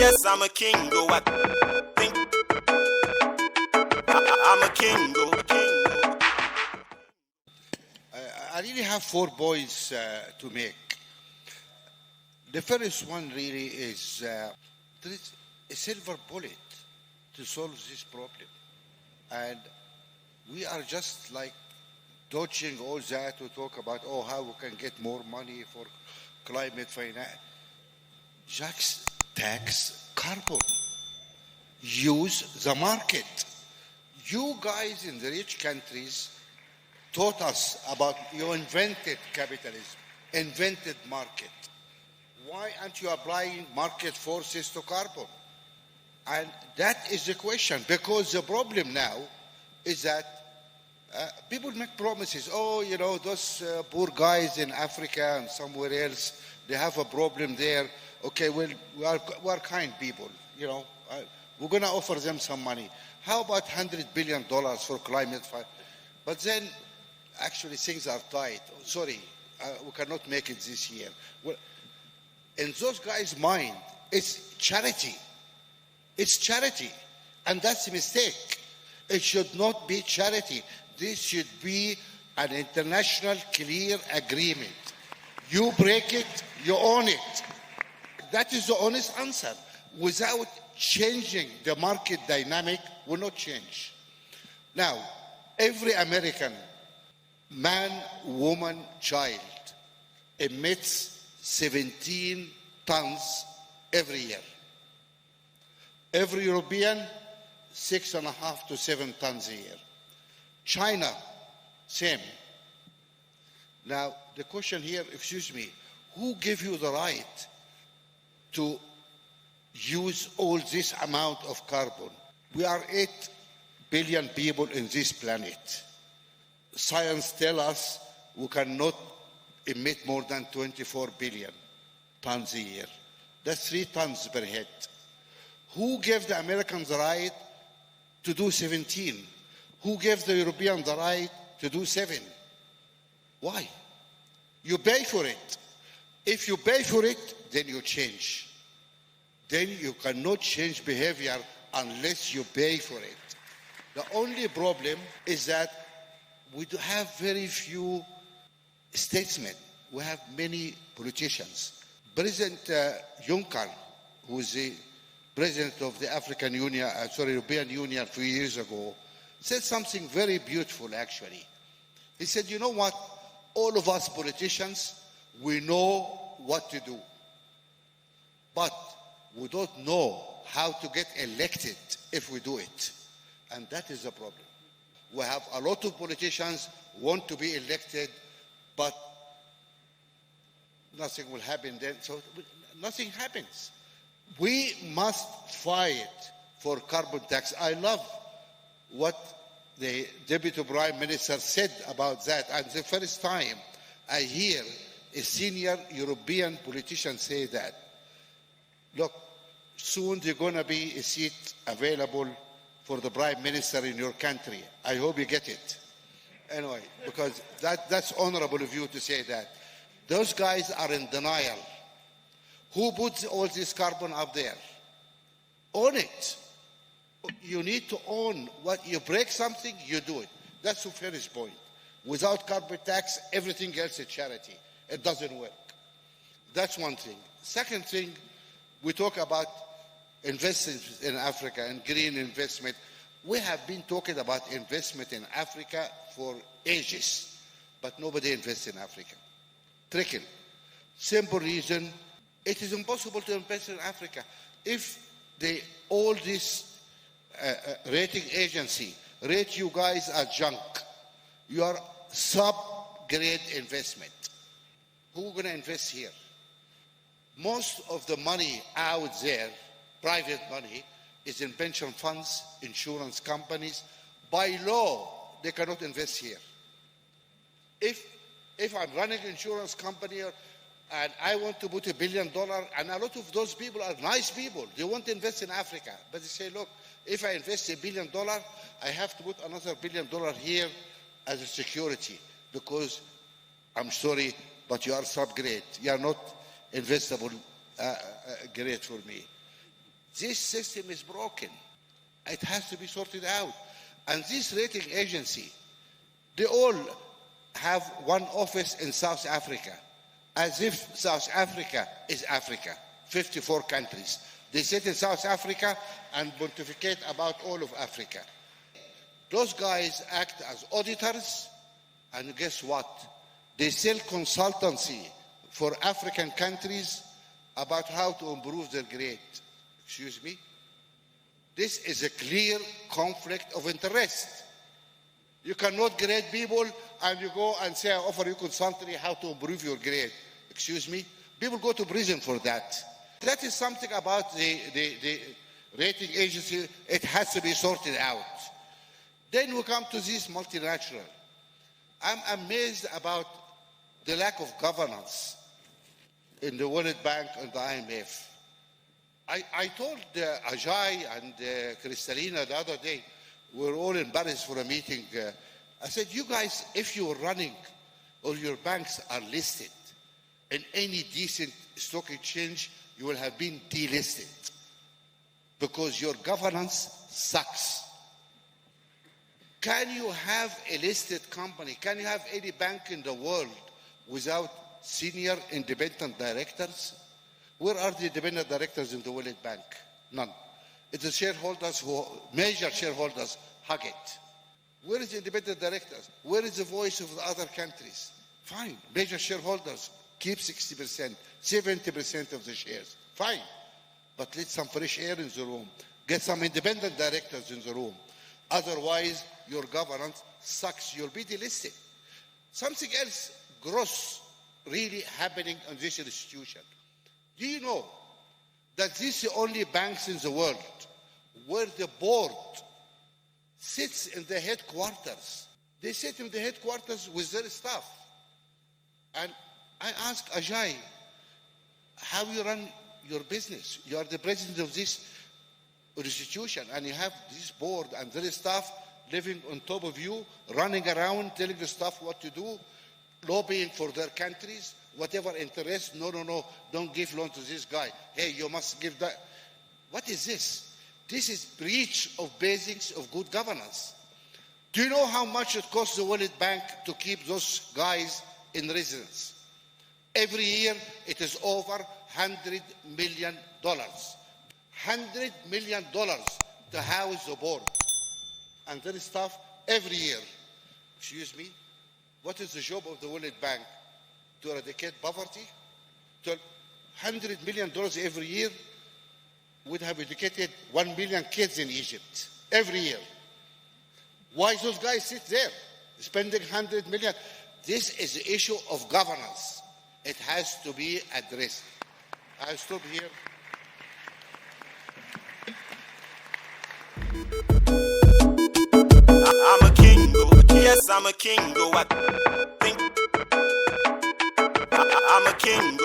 Yes, I'm a king, go I think I'm a king, go king. I really have 4 points to make. The first one really is there is a silver bullet to solve this problem. And we are just like dodging all that to talk about, how we can get more money for climate finance. Just tax carbon. Use the market. You guys in the rich countries taught us about, you invented capitalism, invented market. Why aren't you applying market forces to carbon? And that is the question, because the problem now is that people make promises. Those poor guys in Africa and somewhere else, they have a problem there. Okay, well, we are kind people, we're going to offer them some money. How about $100 billion for climate fight? But then, actually, things are tight. Sorry, we cannot make it this year. Well, in those guys' mind, it's charity. It's charity. And that's a mistake. It should not be charity. This should be an international clear agreement. You break it, you own it. That is the honest answer. Without changing the market dynamic, will not change. Now, every American man, woman, child emits 17 tons every year. Every European, 6.5 to 7 tons a year. China, same. Now, the question here, excuse me, who gave you the right to use all this amount of carbon? We are 8 billion people in this planet. Science tells us we cannot emit more than 24 billion tons a year. That's 3 tons per head. Who gave the Americans the right to do 17? Who gave the Europeans the right to do 7? Why? You pay for it. If you pay for it, then you change. Then you cannot change behavior unless you pay for it. The only problem is that we have very few statesmen. We have many politicians. President Juncker, who is the president of the European Union a few years ago, said something very beautiful, actually. He said, you know what? All of us politicians, we know what to do. But we don't know how to get elected if we do it. And that is the problem. We have a lot of politicians who want to be elected, but nothing will happen then. So nothing happens. We must fight for carbon tax. I love what the Deputy Prime Minister said about that. And the first time I hear a senior European politician say that. Look, soon there's going to be a seat available for the Prime Minister in your country. I hope you get it. Anyway, because that's honorable of you to say that. Those guys are in denial. Who puts all this carbon up there? Own it. You need to own what you break something, you do it. That's the first point. Without carbon tax, everything else is charity. It doesn't work. That's one thing. Second thing, we talk about investments in Africa and green investment. We have been talking about investment in Africa for ages, but nobody invests in Africa. Tricky. Simple reason, it is impossible to invest in Africa. If all this rating agency rate you guys as junk, you are sub-grade investment. Who's going to invest here? Most of the money out there, private money, is in pension funds, insurance companies. By law, they cannot invest here. If I'm running an insurance company and I want to put $1 billion, and a lot of those people are nice people, they want to invest in Africa, but they say, look, if I invest $1 billion, I have to put another $1 billion here as a security, because I'm sorry, but you are sub-grade. You are not investable grade for me. This system is broken. It has to be sorted out. And this rating agency, they all have one office in South Africa, as if South Africa is Africa, 54 countries. They sit in South Africa and pontificate about all of Africa. Those guys act as auditors, and guess what? They sell consultancy for African countries about how to improve their grade. Excuse me? This is a clear conflict of interest. You cannot grade people and you go and say, I offer you consultancy how to improve your grade. Excuse me? People go to prison for that. That is something about the rating agency. It has to be sorted out. Then we come to this multinational. I'm amazed about the lack of governance in the World Bank and the IMF. I told Ajay and Kristalina the other day, we were all in Paris for a meeting. I said, you guys, if you're running or your banks are listed in any decent stock exchange, you will have been delisted because your governance sucks. Can you have a listed company? Can you have any bank in the world without senior independent directors? Where are the independent directors in the World Bank? None. It's the shareholders who, major shareholders, hug it. Where is the independent directors? Where is the voice of the other countries? Fine. Major shareholders keep 60%, 70% of the shares. Fine. But let some fresh air in the room. Get some independent directors in the room. Otherwise, your governance sucks. You'll be delisted. Something else gross really happening in this institution. Do you know that these are the only banks in the world where the board sits in the headquarters? They sit in the headquarters with their staff. And I asked Ajay, how you run your business? You are the president of this institution and you have this board and their staff living on top of you, running around, telling the staff what to do, lobbying for their countries, whatever interest. No, don't give loan to this guy. Hey, you must give that. What is this? This is breach of basics of good governance. Do you know how much it costs the World Bank to keep those guys in residence? Every year, it is over $100 million. $100 million to house the board and their staff every year. Excuse me? What is the job of the World Bank? To eradicate poverty? $100 million every year would have educated 1 million kids in Egypt every year. Why those guys sit there spending $100 million? This is the issue of governance. It has to be addressed. I stop here. I'm a king, yes, I'm a king, I think I'm a king,